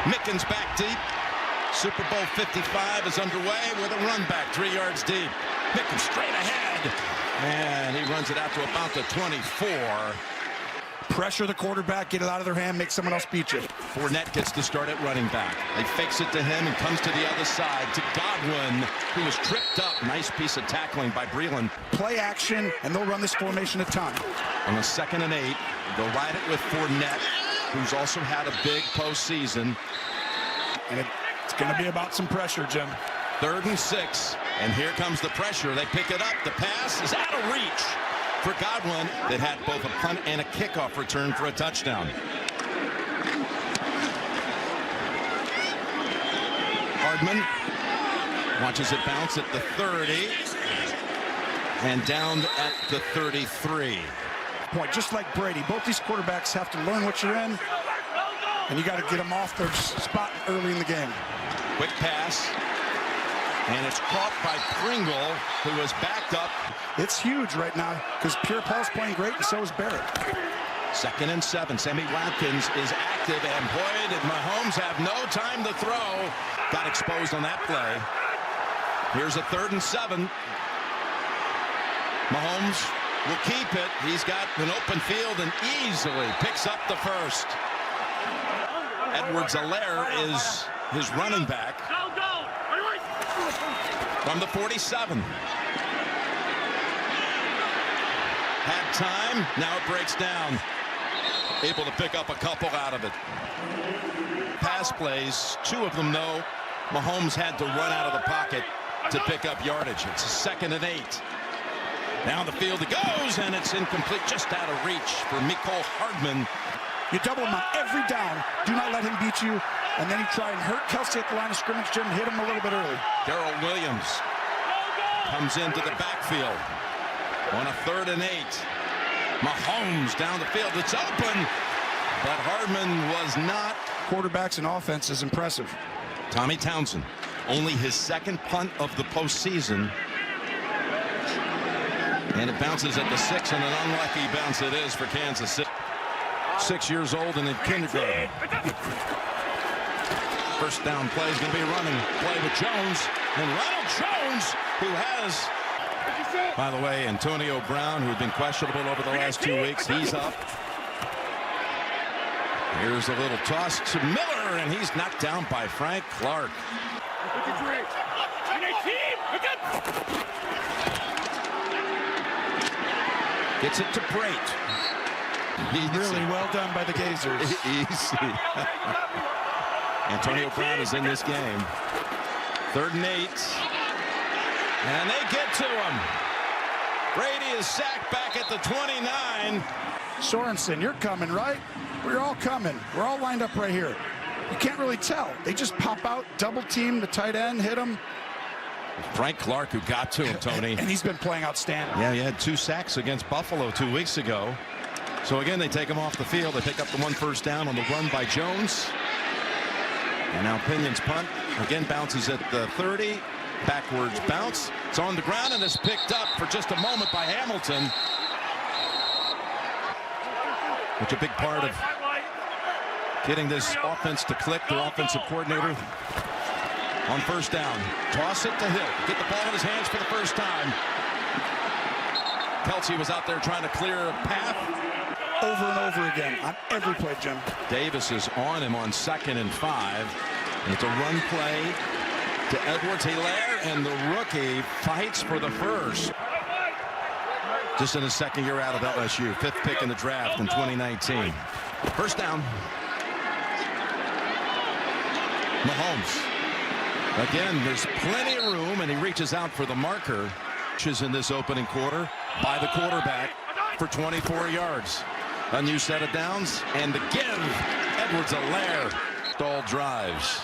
Mickens back deep. Super Bowl 55 is underway with a run back 3 yards deep. Mickens straight ahead. And he runs it out to about the 24. Pressure the quarterback, get it out of their hand, make someone else beat you. Fournette gets to start at running back. They fakes it to him and comes to the other side to Godwin, who was tripped up. Nice piece of tackling by Breland. Play action, and they'll run this formation a ton. On a 2nd and 8, they'll ride it with Fournette, who's also had a big postseason. And it's going to be about some pressure, Jim. 3rd and 6, and here comes the pressure. They pick it up. The pass is out of reach for Godwin that had both a punt and a kickoff return for a touchdown. Hardman watches it bounce at the 30 and down at the 33. Point, just like Brady, both these quarterbacks have to learn what you're in, and you got to get them off their spot early in the game. Quick pass, and it's caught by Pringle, who was backed up. It's huge right now because Pierre Paul's playing great, and so is Barrett. 2nd and 7. Sammy Watkins is active, and boy, did Mahomes have no time to throw. Got exposed on that play. Here's a 3rd and 7. Mahomes will keep it. He's got an open field and easily picks up the first. Edwards-Helaire is his running back. From the 47. Had time, now it breaks down. Able to pick up a couple out of it. Pass plays, 2 of them know Mahomes had to run out of the pocket to pick up yardage. It's a 2nd and 8. Down the field it goes, and it's incomplete, just out of reach for Mecole Hardman. You double him on every down. Do not let him beat you. And then you try and hurt Kelsey at the line of scrimmage, Jim. Hit him a little bit early. Darrell Williams comes into the backfield on a 3rd and 8. Mahomes down the field. It's open, but Hardman was not. Quarterbacks and offense is impressive. Tommy Townsend, only his 2nd punt of the postseason. And it bounces at the 6, and an unlucky bounce it is for Kansas City. 6 years old and in kindergarten. First down play is going to be a running play with Jones. And Ronald Jones, who has, by the way, Antonio Brown, who'd been questionable over the last 2 weeks, he's up. Here's a little toss to Miller, and he's knocked down by Frank Clark. Gets it to Brate. Really well done by the Gazers. Easy. Antonio Brown is in this game. 3rd and 8. And they get to him. Brady is sacked back at the 29. Sorensen, you're coming, right? We're all coming. We're all lined up right here. You can't really tell. They just pop out, double team the tight end, hit him. Frank Clark, who got to him, Tony. And he's been playing outstanding. Yeah, he had 2 sacks against Buffalo 2 weeks ago. So again, they take him off the field. They pick up the 1 first down on the run by Jones. And now Pinion's punt again bounces at the 30. Backwards bounce. It's on the ground and is picked up for just a moment by Hamilton. Which a big part of getting this offense to click. Their offensive coordinator on first down. Toss it to Hill. Get the ball in his hands for the first time. Kelsey was out there trying to clear a path. Over and over again on every play, Jim. Davis is on him on 2nd and 5. And it's a run play to Edwards-Helaire, and the rookie fights for the first. Just in his 2nd year out of LSU. 5th pick in the draft in 2019. First down. Mahomes. Again, there's plenty of room, and he reaches out for the marker. In this opening quarter by the quarterback for 24 yards. A new set of downs, and the give. Edwards-Helaire. Stall drives.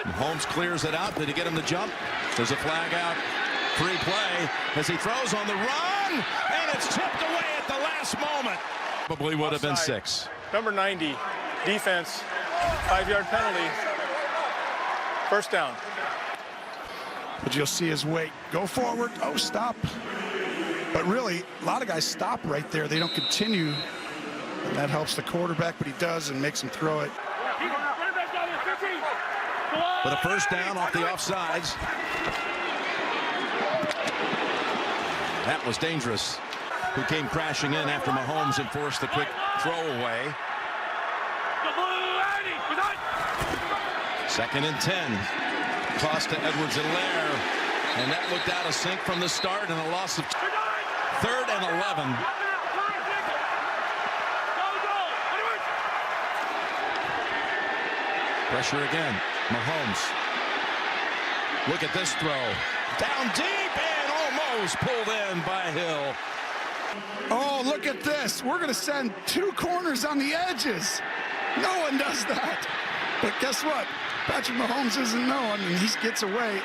Mahomes clears it out. Did he get him to jump? There's a flag out. Free play as he throws on the run, and it's tipped away at the last moment. Probably would have been 6. Number 90, defense, 5-yard penalty. First down. But you'll see his weight. Go forward. Oh, stop. But really, a lot of guys stop right there. They don't continue. And that helps the quarterback, but he does and makes him throw it. With a first down off the offsides. That was dangerous. Who came crashing in after Mahomes and forced the quick throwaway. 2nd and 10. Toss to Edwards-Helaire. And that looked out of sync from the start, and a loss of 3rd and 11. Pressure again. Mahomes. Look at this throw. Down deep and almost pulled in by Hill. Oh, look at this. We're going to send 2 corners on the edges. No one does that. But guess what? Patrick Mahomes isn't known, and he gets away.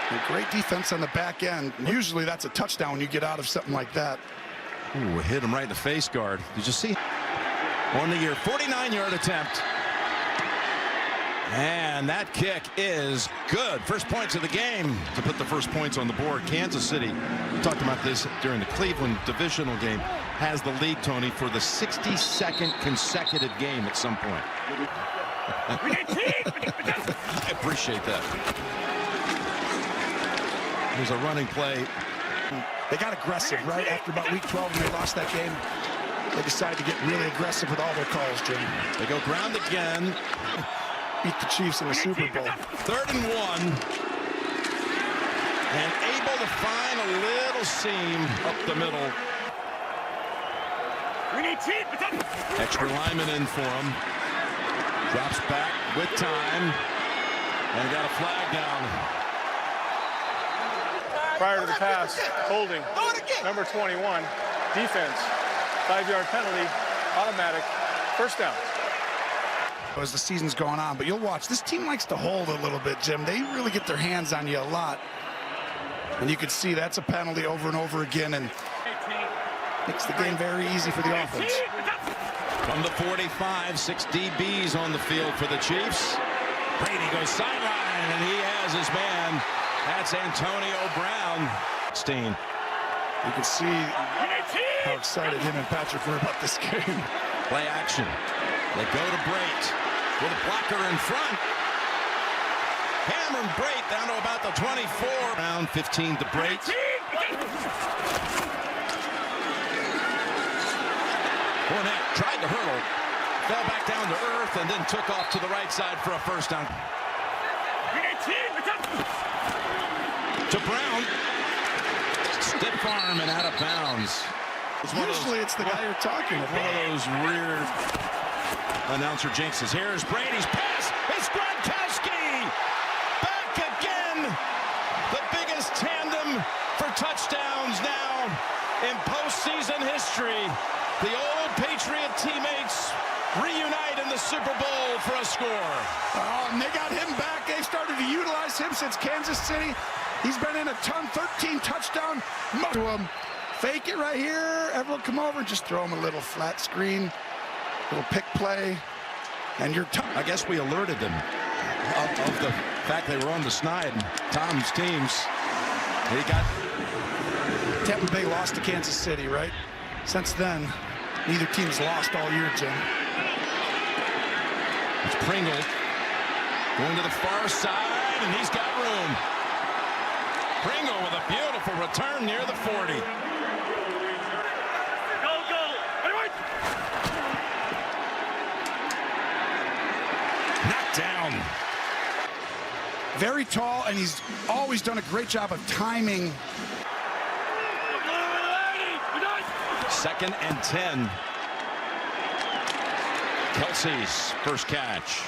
And great defense on the back end. Usually that's a touchdown when you get out of something like that. Ooh, hit him right in the face guard. Did you see? On the year, 49-yard attempt. And that kick is good. First points of the game to put the first points on the board. Kansas City, we talked about this during the Cleveland divisional game, has the lead, Tony, for the 62nd consecutive game at some point. I appreciate that. There's a running play. They got aggressive right after about week 12 when they lost that game. They decided to get really aggressive with all their calls, Jim. They go ground again. Beat the Chiefs in the Super Bowl. 3rd and 1. And able to find a little seam up the middle. Extra lineman in for him. Drops back with time. And got a flag down. Prior to the pass, holding, number 21, defense, 5-yard penalty, automatic, first down. As the season's going on, but you'll watch. This team likes to hold a little bit, Jim. They really get their hands on you a lot. And you can see that's a penalty over and over again, and makes the game very easy for the offense. From the 45, 6 DBs on the field for the Chiefs. Brady goes sideline, and he has his man. That's Antonio Brown. Steen. You can see how excited him and Patrick were about this game. Play action. They go to Brait with a blocker in front. Hammering Brait down to about the 24. Round 15 to Brait. Fournette tried to hurdle, fell back down to earth, and then took off to the right side for a first down. To Brown. Stiff arm and out of bounds. Usually it's the guy you're talking about. One of those weird announcer jinxes. Here's Brady's pass. It's Gronkowski. Back again. The biggest tandem for touchdowns now in postseason history. The old Patriot teammates reunite in the Super Bowl for a score. Oh, and they got him back. They've started to utilize him since Kansas City. He's been in a ton, 13 touchdown. To him. Fake it right here. Everyone come over and just throw him a little flat screen. Little pick play. And you're I guess we alerted them of the fact they were on the snide. Tom's teams. He got Tampa Bay lost to Kansas City, right? Since then, neither team's lost all year, Jim. It's Pringle going to the far side, and he's got room. Pringle with a beautiful return near the 40. Knocked down. Very tall, and he's always done a great job of timing. 2nd and 10. Kelsey's first catch.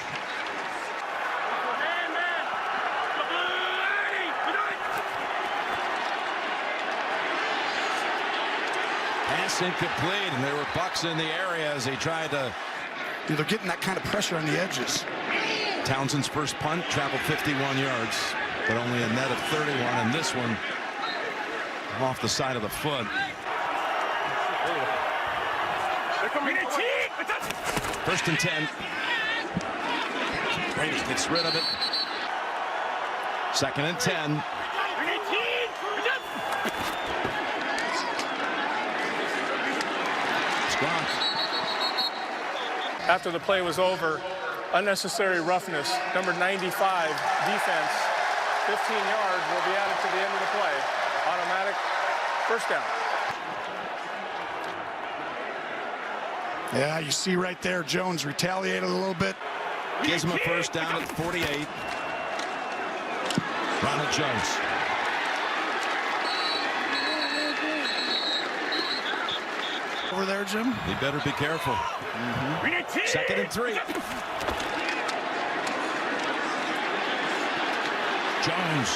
Pass incomplete, and there were Bucks in the area as he tried to. They're getting that kind of pressure on the edges. Townsend's first punt traveled 51 yards, but only a net of 31, and this one off the side of the foot. First and 10. Brady gets rid of it. 2nd and 10. After the play was over, unnecessary roughness, number 95, defense, 15 yards will be added to the end of the play. Automatic first down. Yeah, you see right there, Jones retaliated a little bit. Gives him a first down at 48. Ronald Jones. Over there, Jim. He better be careful. Second and 3. Jones.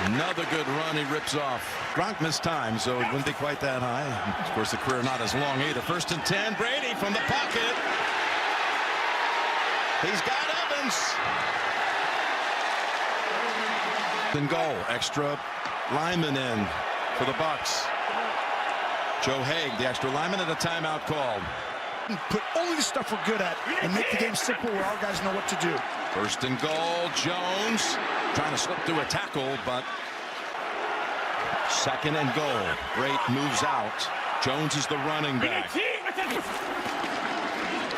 Another good run he rips off. Gronk missed time, so it wouldn't be quite that high. Of course, the career not as long either. First and 10. Brady from the pocket. He's got Evans. And goal. Extra lineman in for the Bucs. Joe Haig, the extra lineman, and a timeout called. Put only the stuff we're good at and make the game simple where our guys know what to do. First and goal. Jones trying to slip through a tackle, but second and goal. Great moves out. Jones is the running back.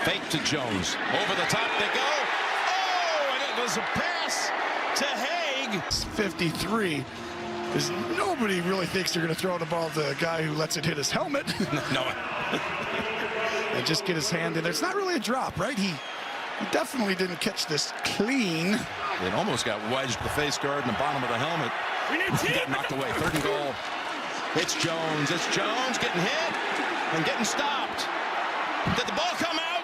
Fake to Jones. Over the top they go. Oh, and it was a pass to Haig. 53. Is nobody really thinks they're going to throw the ball to the guy who lets it hit his helmet. No. And just get his hand in there. It's not really a drop, right? He definitely didn't catch this clean. It almost got wedged the face guard in the bottom of the helmet. He got knocked away. Third and goal. It's Jones. It's Jones getting hit and getting stopped. Did the ball come out?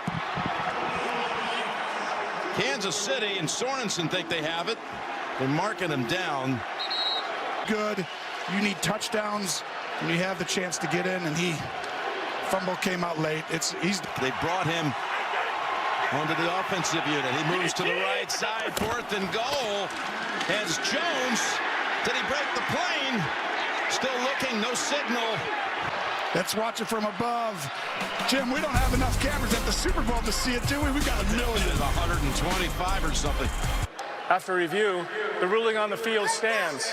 Kansas City and Sorensen think they have it. They're marking him down. Good. You need touchdowns when you have the chance to get in, and fumble came out late. They brought him onto the offensive unit. He moves to the right side. Fourth and goal. As Jones, did he break the plane? Still looking, no signal. Let's watch it from above. Jim, we don't have enough cameras at the Super Bowl to see it, do we? We got a million. 125 or something. After review, the ruling on the field stands.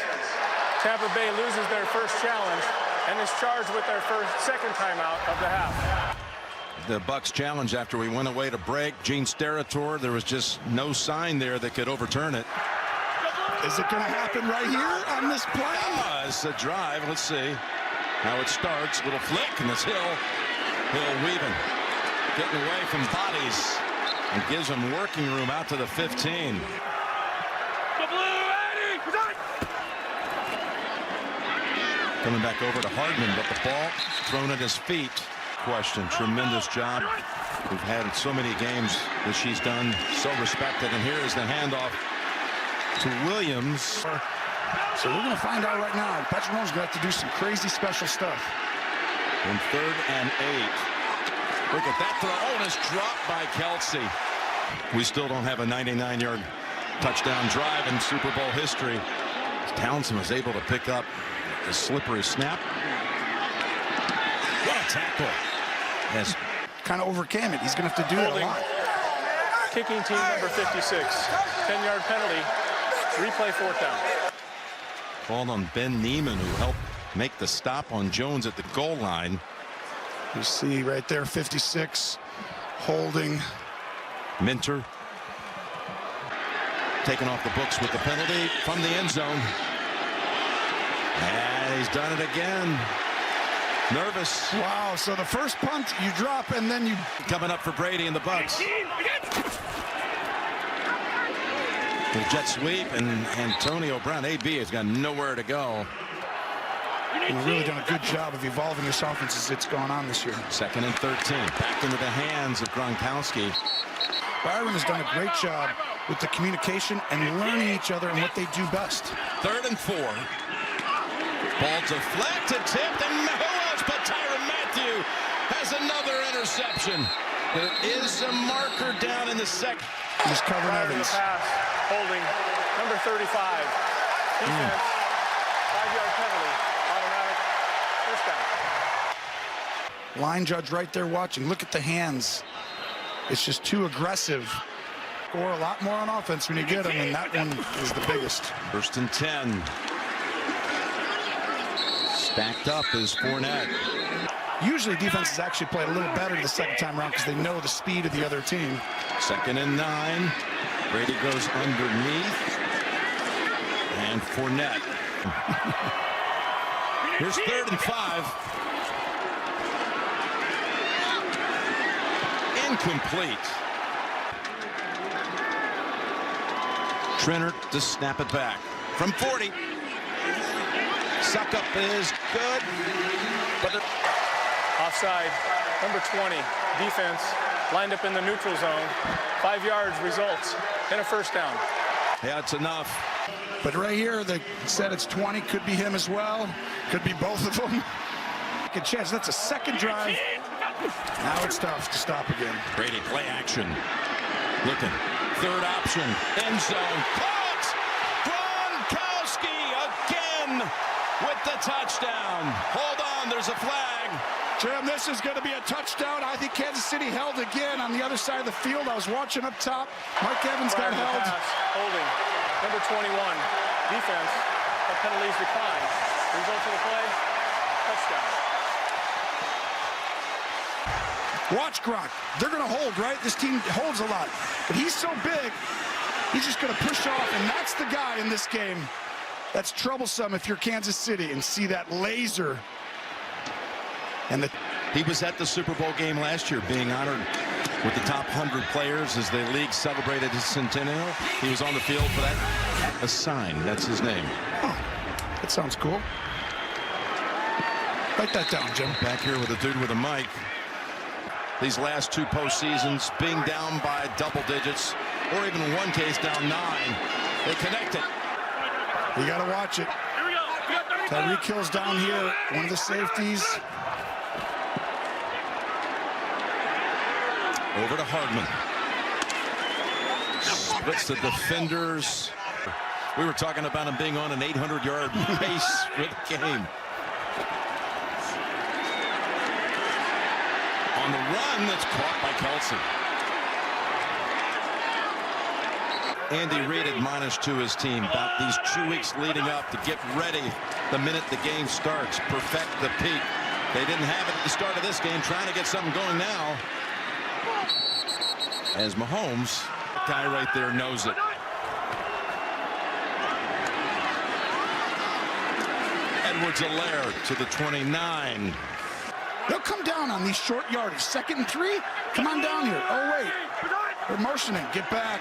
Tampa Bay loses their first challenge and is charged with their second timeout of the half. The Bucs challenge after we went away to break. Gene Steratore, there was just no sign there that could overturn it. Is it going to happen right here on this play? It's a drive. Let's see how it starts. Little flick, and this Hill weaving, getting away from bodies, and gives him working room out to the 15. Coming back over to Hardman, but the ball thrown at his feet. Question. Tremendous job. We've had so many games that she's done, so respected. And here is the handoff to Williams. So we're going to find out right now. Patrick Mahomes going to have to do some crazy special stuff. And 3rd and 8. Look at that throw. Oh, and it's dropped by Kelsey. We still don't have a 99-yard touchdown drive in Super Bowl history. Townsend was able to pick up a slippery snap. What a tackle. Yes. Kind of overcame it. He's going to have to do it a lot. Kicking team number 56. 10-yard penalty. Replay 4th down. Called on Ben Neiman, who helped make the stop on Jones at the goal line. You see right there, 56 holding. Minter taken off the books with the penalty from the end zone. And he's done it again. Nervous. Wow, so the first punt you drop and then you... Coming up for Brady and the Bucs. The jet sweep, and Antonio Brown, AB, has got nowhere to go. We've really done a good job of evolving this offense as it's gone on this year. 2nd and 13. Back into the hands of Gronkowski. Byron has done a great job with the communication and learning each other and what they do best. 3rd and 4. Ball deflected, tipped, and who else but Tyrann Mathieu has another interception. There is a marker down in the second. He's covering Evans. Pass, holding, number 35. Defense, 5-yard penalty, automatic, first down. Line judge right there watching. Look at the hands. It's just too aggressive. Score a lot more on offense when you get them, and that one is the biggest. 1st and 10. Stacked up is Fournette. Usually defenses actually play a little better the second time around because they know the speed of the other team. 2nd and 9. Brady goes underneath. And Fournette. Here's 3rd and 5. Incomplete. Trenner to snap it back. From 40. Suck up is good. But Offside, number 20, defense, lined up in the neutral zone. 5 yards results in a first down. yeah, it's enough. But right here, they said it's 20. Could be him as well. Could be both of them. Good chance. That's a second drive. Now it's tough to stop again. Brady play action. Looking. 3rd option. End zone. Caught! Gronkowski again with the touchdown. Hold on, there's a flag. Jim, this is going to be a touchdown. I think Kansas City held again on the other side of the field. I was watching up top. Mike Evans got held. Pass, holding. Number 21, defense. But penalties decline. Result of the play, touchdown. Watch Gronk. They're going to hold, right? This team holds a lot. But he's so big, he's just going to push off, and that's the guy in this game that's troublesome if you're Kansas City and see that laser. And he was at the Super Bowl game last year being honored with the top 100 players as the league celebrated his centennial. He was on the field for that. A sign, that's his name. Oh, that sounds cool. Write that down, Jim. Back here with a dude with a mic. These last 2 postseasons, being down by double digits, or even in one case down 9, they connect it. You got to watch it. Tyreek Hill's down here, one of the safeties. Over to Hardman. Splits the defenders. We were talking about him being on an 800-yard pace for the game. On the run, that's caught by Kelsey. Andy Reid admonished to his team about these 2 weeks leading up to get ready the minute the game starts. Perfect the peak. They didn't have it at the start of this game. Trying to get something going now. As Mahomes, the guy right there, knows it. Edwards-Helaire to the 29. They'll come down on these short yardage. 2nd and 3. Come on down here. Oh, wait. They're motioning. Get back.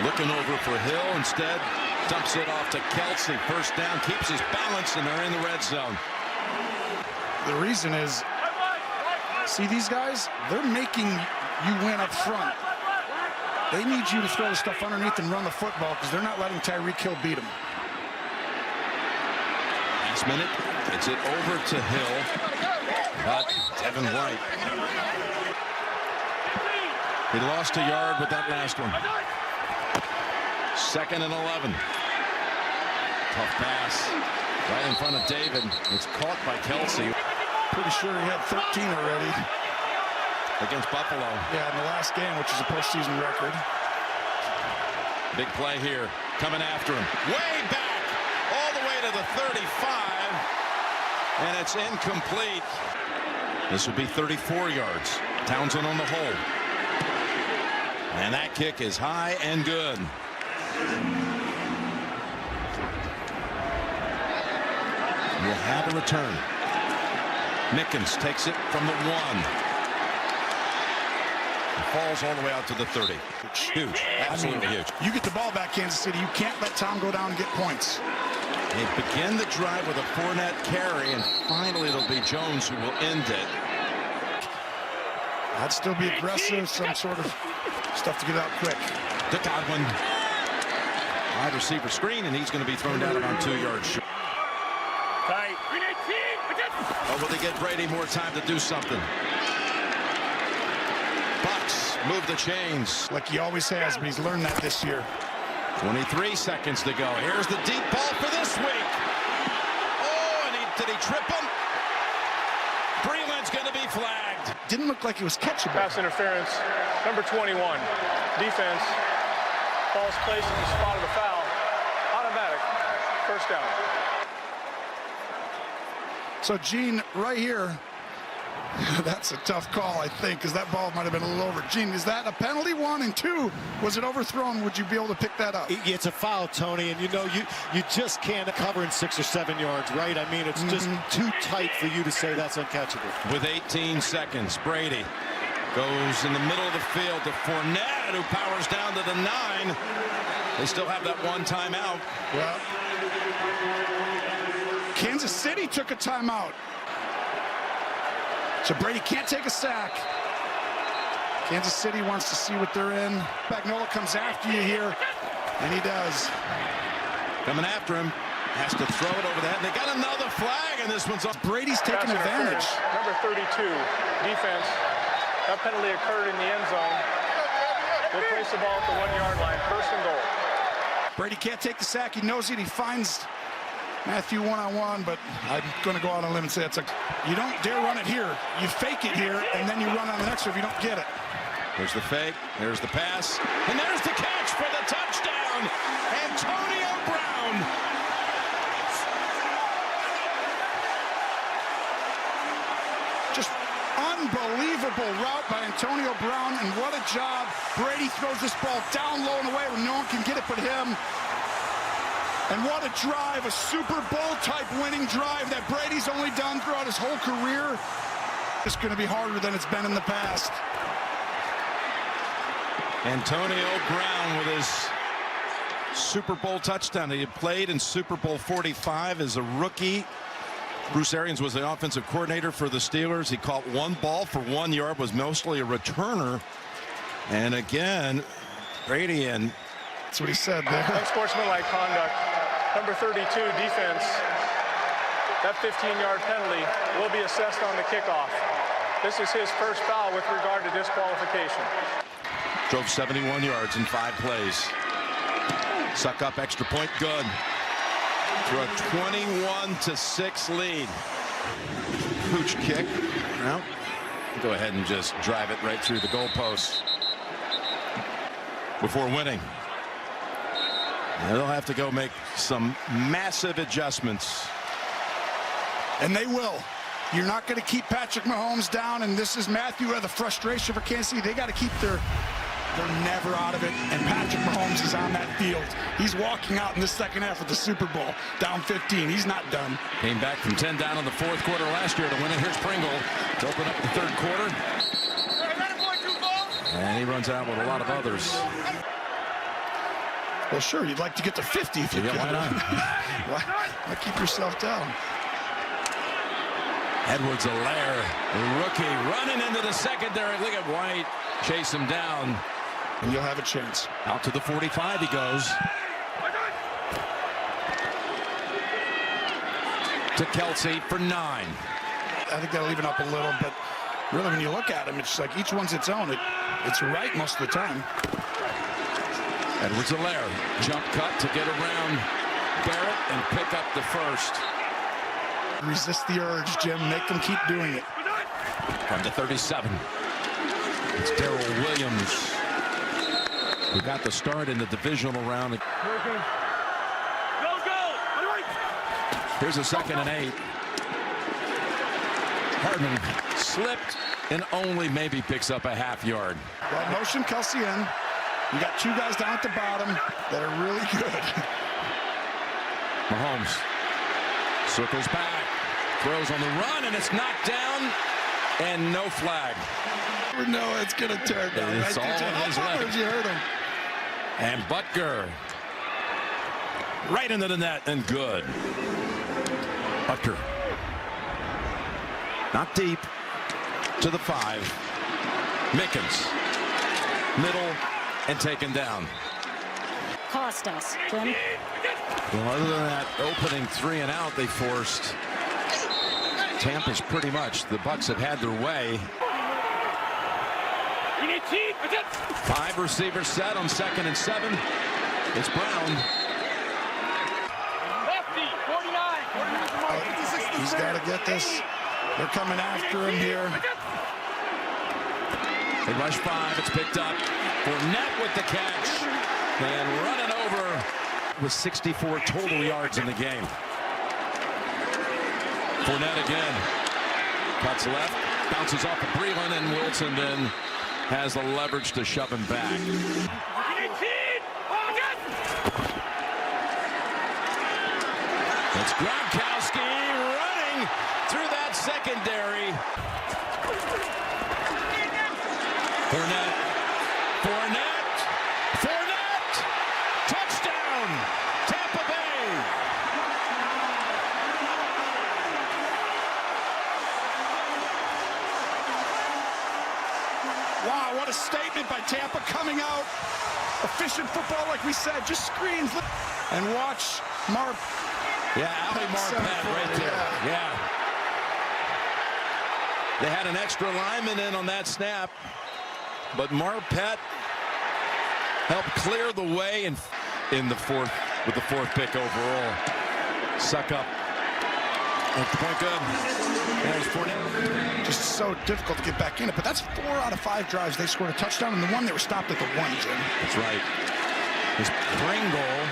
Looking over for Hill. Instead, dumps it off to Kelsey. First down. Keeps his balance, and they're in the red zone. The reason is, see these guys? They're making you win up front. They need you to throw the stuff underneath and run the football because they're not letting Tyreek Hill beat them. Last minute, gets it over to Hill. But Devin White. He lost a yard with that last one. 2nd and 11. Tough pass. Right in front of David. It's caught by Kelsey. Pretty sure he had 13 already. Against Buffalo. Yeah, in the last game, which is a postseason record. Big play here. Coming after him. Way back. All the way to the 35. And it's incomplete. This would be 34 yards. Townsend on the hold. And that kick is high and good. We'll have a return. Mickens takes it from the 1. Falls all the way out to the 30. Huge. Absolutely huge. You get the ball back, Kansas City. You can't let Tom go down and get points. They begin the drive with a Fournette carry, and finally it'll be Jones who will end it. I'd still be aggressive, some sort of stuff to get out quick. To Godwin. Wide receiver screen, and he's going to be thrown down about 2 yards short. Or will they get Brady more time to do something? Bucks move the chains. Like he always has, but he's learned that this year. 23 seconds to go. Here's the deep ball for this week. Oh, and did he trip him? Breland's going to be flagged. Didn't look like he was catchable. Pass interference, number 21, defense. False place in the spot of the foul. Automatic, first down. So, Gene, right here, that's a tough call, I think, because that ball might have been a little over. Gene, is that a penalty, 1? And 2, was it overthrown? Would you be able to pick that up? It's a foul, Tony, and you know you just can't cover in 6 or 7 yards, right? I mean, it's just too tight for you to say that's uncatchable. With 18 seconds, Brady goes in the middle of the field to Fournette, who powers down to the 9. They still have that 1 timeout. Well, Kansas City took a timeout. So Brady can't take a sack. Kansas City wants to see what they're in. Spagnuolo comes after you here, and he does. Coming after him, has to throw it over the head. They got another flag, and this one's up. Brady's taking advantage. Number 32, defense. That penalty occurred in the end zone. We'll place the ball at the 1-yard line. First and goal. Brady can't take the sack. He knows it. He finds Matthew one-on-one, but I'm going to go out on a limb and say you don't dare run it here. You fake it here, and then you run on the next one if you don't get it. There's the fake. There's the pass. And there's the catch for the touchdown. Antonio Brown. Just unbelievable route by Antonio Brown, and what a job. Brady throws this ball down low and away where no one can get it but him. And what a drive, a Super Bowl type winning drive that Brady's only done throughout his whole career. It's going to be harder than it's been in the past. Antonio Brown with his Super Bowl touchdown. He had played in Super Bowl 45 as a rookie. Bruce Arians was the offensive coordinator for the Steelers. He caught 1 ball for 1 yard, was mostly a returner. And again, Brady and that's what he said there. Unsportsmanlike conduct. Number 32, defense. That 15-yard penalty will be assessed on the kickoff. This is his first foul with regard to disqualification. Drove 71 yards in 5 plays. Suck up, extra point, good. For a 21-6 lead. Pooch kick. Well, go ahead and just drive it right through the goalposts before winning. They'll have to go make some massive adjustments. And they will. You're not going to keep Patrick Mahomes down, and this is Matthew where the frustration for Kansas City. They got to keep they're never out of it, and Patrick Mahomes is on that field. He's walking out in the second half of the Super Bowl, down 15. He's not done. Came back from 10 down in the 4th quarter last year to win it. Here's Pringle to open up the 3rd quarter. And he runs out with a lot of others. Well, sure, you'd like to get to 50 if you Yeah, could. why not? Why keep yourself down? Edwards-Helaire, the rookie, running into the secondary. Look at White, chase him down. And you'll have a chance. Out to the 45 he goes. To Kelsey for 9. I think that'll even up a little, but really when you look at them, it's like each one's its own. It's right most of the time. Edwards-Helaire, jump cut to get around Barrett and pick up the first. Resist the urge, Jim. Make them keep doing it. From the 37. It's Darrell Williams, who got the start in the divisional round. Here's a 2nd and 8. Hardman slipped and only maybe picks up a half yard. Well, motion Kelsey in. You got 2 guys down at the bottom that are really good. Mahomes circles back, throws on the run, and it's knocked down, and no flag. No, it's going to turn down. It's all on his leg. You heard him. And Butker right into the net, and good. Butker not deep to the 5. Mickens middle and taken down. Cost us, Jim. Well, other than that opening 3 and out they forced, Tampa's pretty much, the Bucs have had their way. 5 receivers set on 2nd and 7. It's Brown. He's got to get this. They're coming after him here. They rush 5. It's picked up. Fournette with the catch. And running over with 64 total yards in the game. Fournette again. Cuts left. Bounces off of Breland, and Wolfson then has the leverage to shove him back. It's Gronkowski running through that secondary. Fournette. Touchdown, Tampa Bay. Wow, what a statement by Tampa coming out. Efficient football, like we said, just screens. And watch Mark. Yeah, Marpet right there. Yeah. They had an extra lineman in on that snap, but Marpet helped clear the way in the fourth with the 4th pick overall. Suck up. That's point good. There's Fournette. Just so difficult to get back in it, but that's 4 out of 5 drives they scored a touchdown, and the one they were stopped at the 1, Jim. That's right. This Pringle.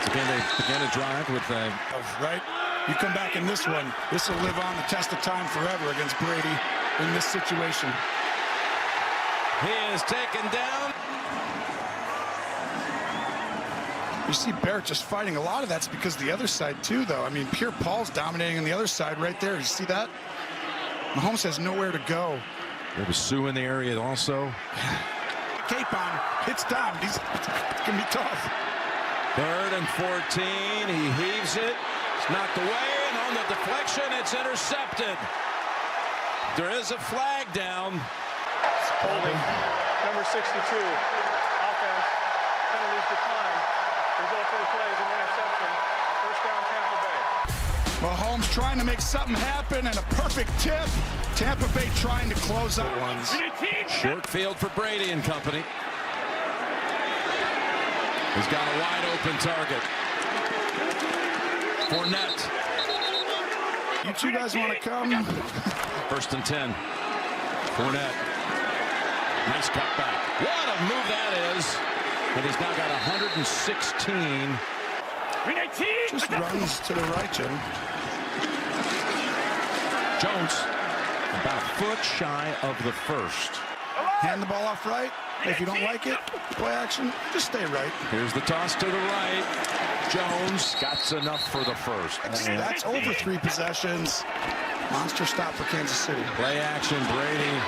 Again, they began to drive with right. You come back in this one, this will live on the test of time forever against Brady in this situation. He is taken down. You see Barrett just fighting. A lot of that's because the other side too, though. I mean, Pierre Paul's dominating on the other side right there. You see that? Mahomes has nowhere to go. There was Sue in the area also. Cape on, hits down. It's gonna be tough. 3rd and 14. He heaves it. It's knocked away, and on the deflection, it's intercepted. There is a flag down. Holding. Number 62. Offense. Penalties decline. Result of the play is an interception. First down, Tampa Bay. Mahomes trying to make something happen, and a perfect tip. Tampa Bay trying to close out ones. Short field for Brady and company. He's got a wide open target. Fournette. You two guys want to come? 1st and 10. Fournette. Nice cutback. What a move that is. And he's now got 116. Just runs to the right, Jim. Jones about a foot shy of the 1st. Hand the ball off right. If you don't like it, play action, just stay right. Here's the toss to the right. Jones got enough for the 1st. That's over 3 possessions. Monster stop for Kansas City. Play action, Brady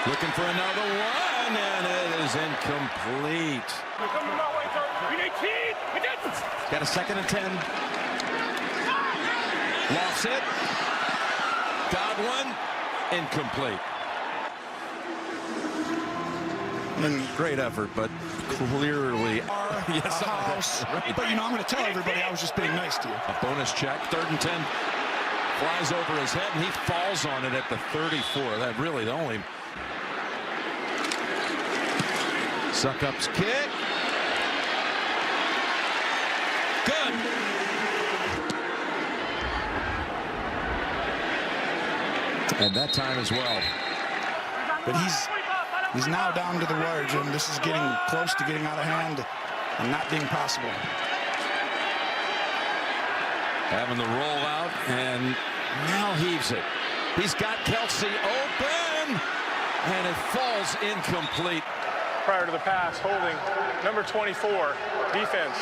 looking for another one, and it is incomplete. Got a 2nd and 10. Lost it. Godwin, incomplete. Great effort, but clearly yes, house. Right. But you know, I'm going to tell everybody I was just being nice to you. A bonus check. 3rd and 10. Flies over his head, and he falls on it at the 34. That really the only. Suckup's kick. Good. And that time as well. But he's now down to the wire, Jim. This is getting close to getting out of hand and not being possible. Having the rollout, and now heaves it. He's got Kelsey open, and it falls incomplete. Prior to the pass, holding. Number 24, defense.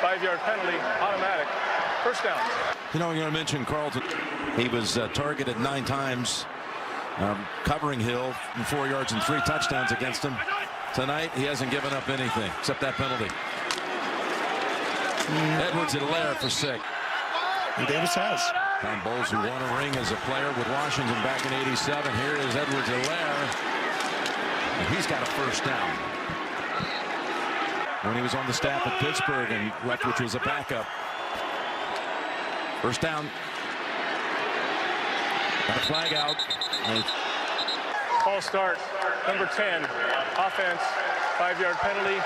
5-yard penalty, automatic. First down. You know, you're going to mention Carlton. He was targeted 9 times. Covering Hill 4 yards and 3 touchdowns against him. Tonight, he hasn't given up anything except that penalty. Edwards-Helaire for 6. And Davis has. Tom Bowles, who won a ring as a player with Washington back in '87. Here is Edwards-Helaire. And he's got a first down. When he was on the staff at Pittsburgh and Leftwich was a backup. First down. Got a flag out. False start. Number 10, offense. 5-yard penalty.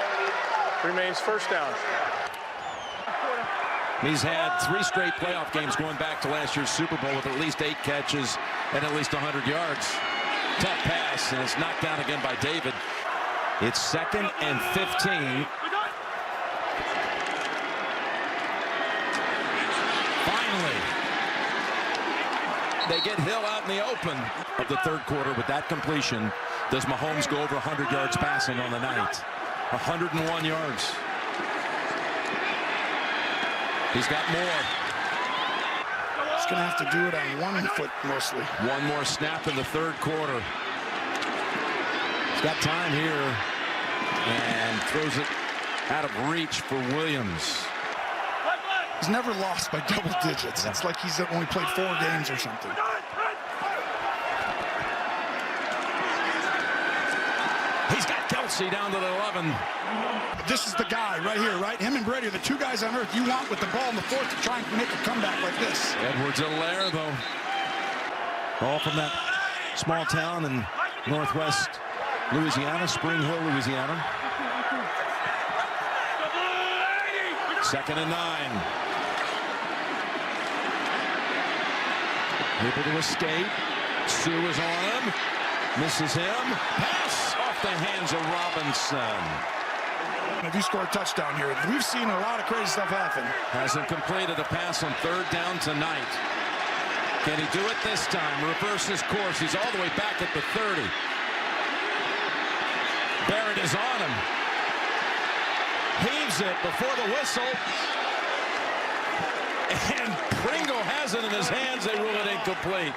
Remains first down. He's had 3 straight playoff games going back to last year's Super Bowl with at least 8 catches and at least 100 yards. Tough pass, and it's knocked down again by David. It's 2nd and 15. Finally, they get Hill out in the open of the third quarter with that completion. Does Mahomes go over 100 yards passing on the night? 101 yards. He's got more. He's going to have to do it on one foot mostly. One more snap in the third quarter. He's got time here and throws it out of reach for Williams. He's never lost by double digits. It's like he's only played 4 games or something. He's got Kelsey down to the 11. This is the guy right here, right? Him and Brady are the 2 guys on earth you want with the ball in the fourth to try and make a comeback like this. Edwards-Helaire, though. All from that small town in northwest Louisiana, Spring Hill, Louisiana. 2nd and 9. Able to escape. Sue is on him. Misses him. Pass off the hands of Robinson. If you score a touchdown here, we've seen a lot of crazy stuff happen. Hasn't completed a pass on 3rd down tonight. Can he do it this time? Reverse his course. He's all the way back at the 30. Barrett is on him. Heaves it before the whistle. And Pringle has it in his hands. They rule it incomplete.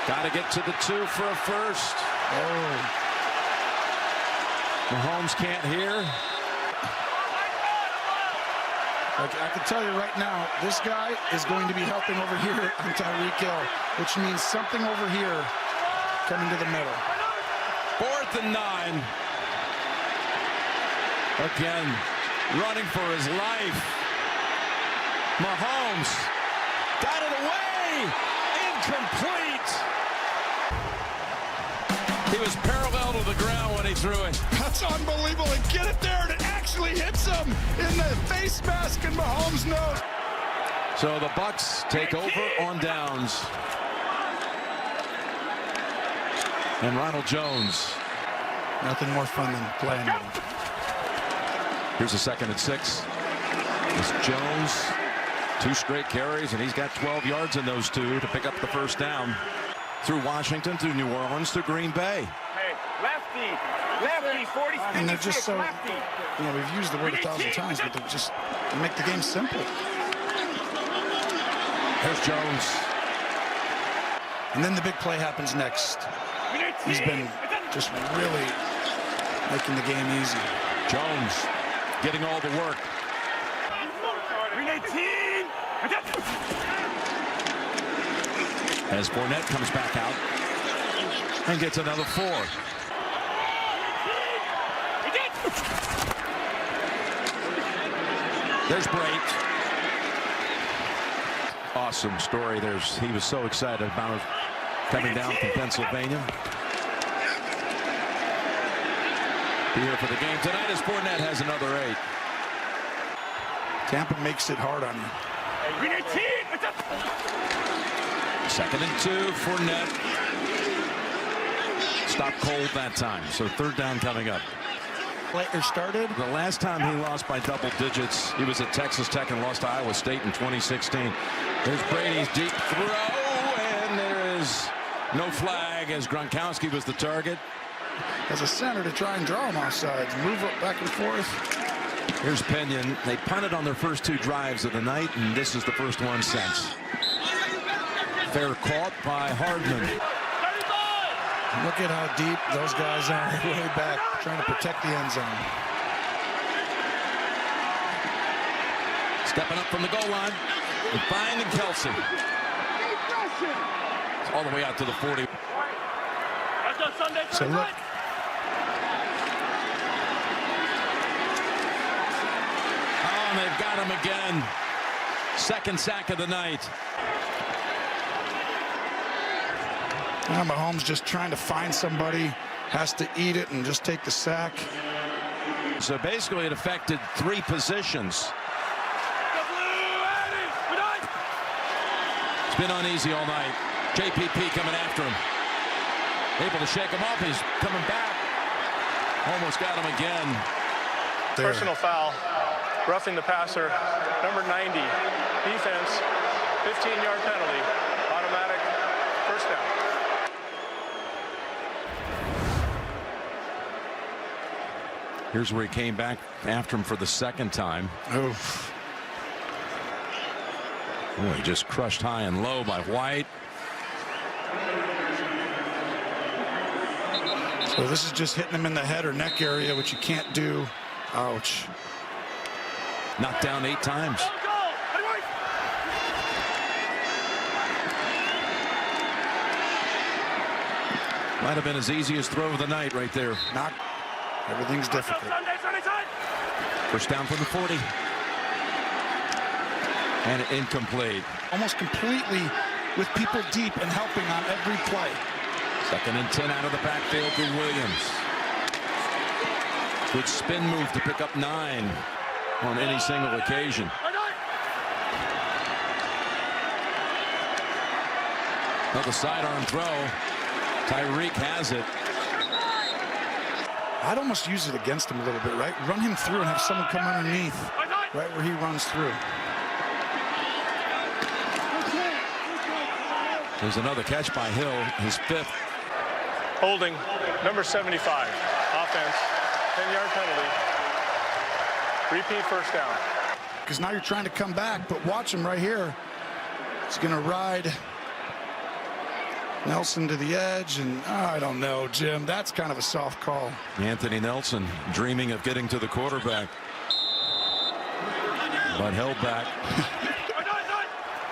Got to get to the 2 for a first. Oh. Mahomes can't hear. I can tell you right now, this guy is going to be helping over here on Tyreek Hill, which means something over here coming to the middle. 4th and 9. Again, running for his life. Mahomes got it away. Incomplete. He was parallel to the ground when he threw it. That's unbelievable. And get it there, and it actually hits him in the face mask and Mahomes' nose. So the Bucs take over on downs. And Ronald Jones. Nothing more fun than playing with him. Here's a 2nd and 6. It's Jones. 2 straight carries, and he's got 12 yards in those 2 to pick up the first down. Through Washington, through New Orleans, to Green Bay. Hey, lefty, 40, And they're just so, you know, we've used the word 1,000 times, but they make the game simple. There's Jones. And then the big play happens next. He's been just really making the game easy. Jones getting all the work. As Fournette comes back out and gets another 4. There's Brate. Awesome story. He was so excited about coming down from Pennsylvania. Be here for the game tonight as Fournette has another 8. Tampa makes it hard on you. 2nd and 2, Fournette. Stopped cold that time, so 3rd down coming up. Player started. The last time he lost by double digits, he was at Texas Tech and lost to Iowa State in 2016. There's Brady's deep throw, and there is no flag as Gronkowski was the target. As a center to try and draw him off sides, move up back and forth. Here's Pinion. They punted on their first 2 drives of the night, and this is the first one since. Fair caught by Hardman. Look at how deep those guys are way back, trying to protect the end zone. Stepping up from the goal line and finding Kelsey. It's all the way out to the 40. So look. Oh, and they've got him again. 2nd sack of the night. Now Mahomes just trying to find somebody, has to eat it and just take the sack. So basically it affected 3 positions. It's been uneasy all night. JPP coming after him. Able to shake him off. He's coming back. Almost got him again. There. Personal foul, roughing the passer, number 90, defense, 15-yard penalty, automatic first down. Here's where he came back after him for the second time. Oof. Oh, he just crushed high and low by White. So this is just hitting him in the head or neck area, which you can't do. Ouch. Knocked down 8 times. Might have been his easiest throw of the night right there. Everything's difficult. First down from the 40. And incomplete. Almost completely with people deep and helping on every play. 2nd and 10 out of the backfield to Williams. Good spin move to pick up 9 on any single occasion. Another sidearm throw. Tyreek has it. I'd almost use it against him a little bit, right? Run him through and have someone come underneath, right where he runs through. There's another catch by Hill, his 5th. Holding, number 75, offense, 10-yard penalty, repeat first down. Because now you're trying to come back, but watch him right here. He's going to ride Nelson to the edge, and I don't know, Jim. That's kind of a soft call. Anthony Nelson dreaming of getting to the quarterback, but held back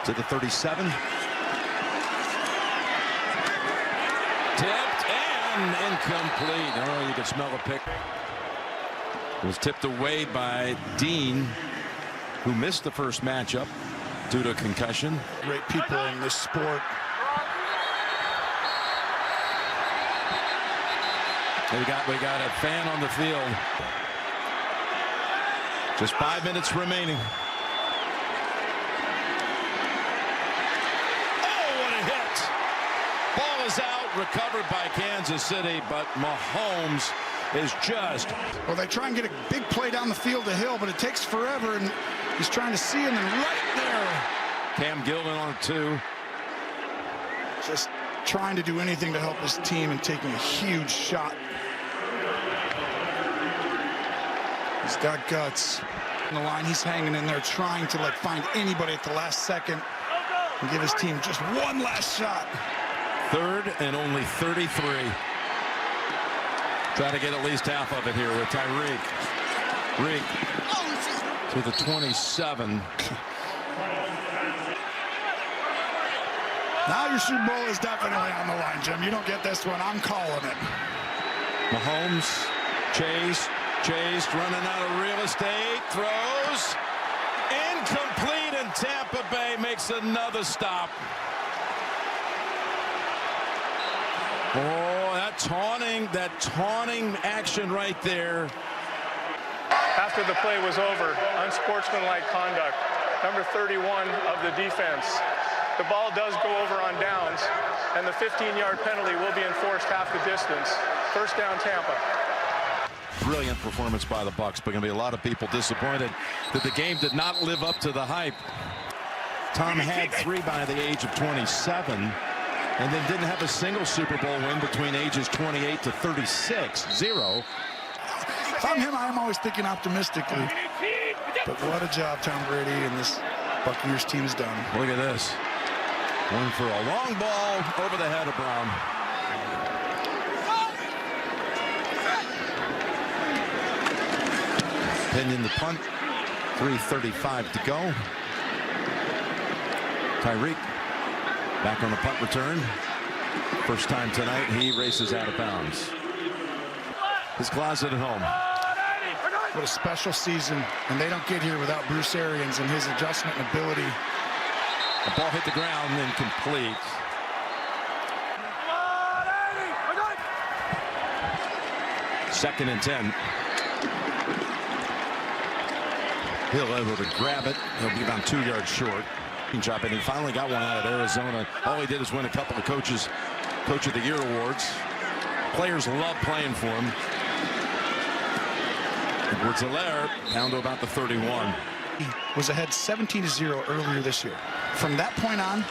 to the 37. Tipped and incomplete. Oh, you can smell a pick. It was tipped away by Dean, who missed the first matchup due to concussion. Great people in this sport. We got a fan on the field. Just 5 minutes remaining. Oh, what a hit. Ball is out, recovered by Kansas City, but Mahomes is just. Well, they try and get a big play down the field to Hill, but it takes forever, and he's trying to see him, and right there. Cam Gilvin on 2. Just trying to do anything to help his team and taking a huge shot. He's got guts. On the line, he's hanging in there trying to find anybody at the last second and give his team just one last shot. 3rd and only 33. Try to get at least half of it here with Tyreek. Reek to the 27. Now your Super Bowl is definitely on the line, Jim. You don't get this one. I'm calling it. Mahomes, Chase running out of real estate, throws, incomplete, and Tampa Bay makes another stop. Oh, that taunting action right there. After the play was over, unsportsmanlike conduct, number 31 of the defense. The ball does go over on downs, and the 15-yard penalty will be enforced half the distance. First down, Tampa. Brilliant performance by the Bucs, but going to be a lot of people disappointed that the game did not live up to the hype. Tom had 3 by the age of 27, and then didn't have a single Super Bowl win between ages 28 to 36. 0. If I'm him, I'm always thinking optimistically. But what a job Tom Brady and this Buccaneers team's done. Look at this. One for a long ball over the head of Brown. Pinned in the punt. 3:35 to go. Tyreek back on the punt return. First time tonight he races out of bounds. His closet at home. What a special season, and they don't get here without Bruce Arians and his adjustment and ability. The ball hit the ground, incomplete. Second and 10. Hill able to grab it. He'll be about 2 yards short. And he finally got one out of Arizona. All he did is win a couple of Coach of the Year awards. Players love playing for him. Edwards-Helaire down to about the 31. He was ahead 17-0 earlier this year. From that point on,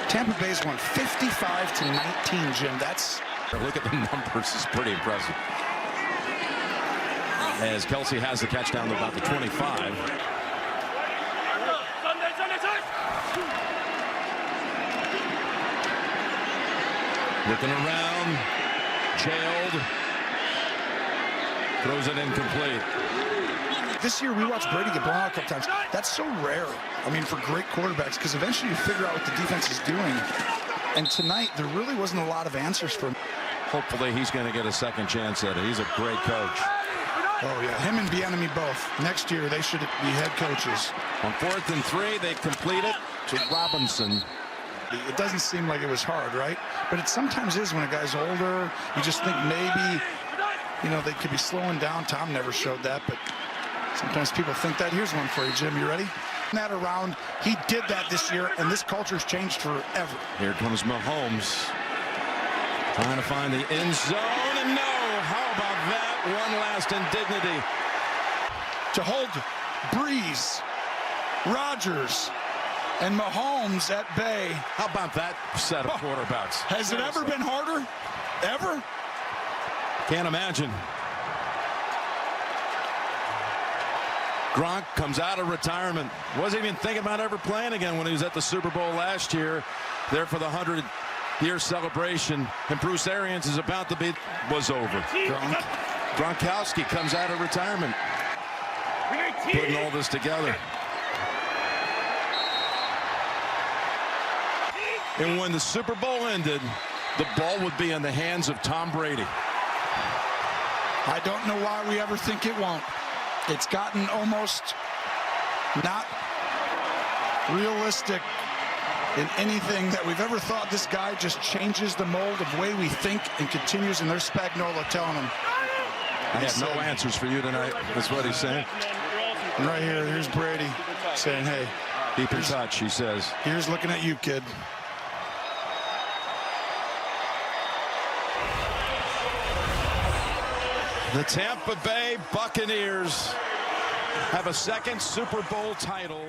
Tampa Bay's won 55-19, Jim. That's... Look at the numbers. It's pretty impressive. As Kelsey has the catch down to about the 25. Looking around. Jailed. Throws it incomplete. This year we watched Brady get blown out a couple times. That's so rare. I mean, for great quarterbacks, because eventually you figure out what the defense is doing. And tonight, there really wasn't a lot of answers for him. Hopefully he's going to get a second chance at it. He's a great coach. Oh, yeah. Him and Bieniemy both. Next year, they should be head coaches. On 4th and 3, they complete it to Robinson. It doesn't seem like it was hard, right? But it sometimes is when a guy's older. You just think maybe, you know, they could be slowing down. Tom never showed that, but sometimes people think that. Here's one for you, Jim. You ready? That around, he did that this year, and this culture's changed forever. Here comes Mahomes. Trying to find the end zone, and no. How about that? One last indignity. To hold Breeze, Rodgers, and Mahomes at bay. How about that set of quarterbacks? Has it ever been harder? Ever? Can't imagine. Gronk comes out of retirement. Wasn't even thinking about ever playing again when he was at the Super Bowl last year. There for the 100-year celebration. And Bruce Arians is about to be, was over. Gronkowski comes out of retirement. Putting all this together. And when the Super Bowl ended, the ball would be in the hands of Tom Brady. I don't know why we ever think it won't. It's gotten almost not realistic in anything that we've ever thought. This guy just changes the mold of way we think and continues, and there's Spagnuolo telling him. I have no answers for you tonight. That's what he's saying. And right here, here's Brady saying, hey. Keep in touch, he says. Here's looking at you, kid. The Tampa Bay Buccaneers have a second Super Bowl title.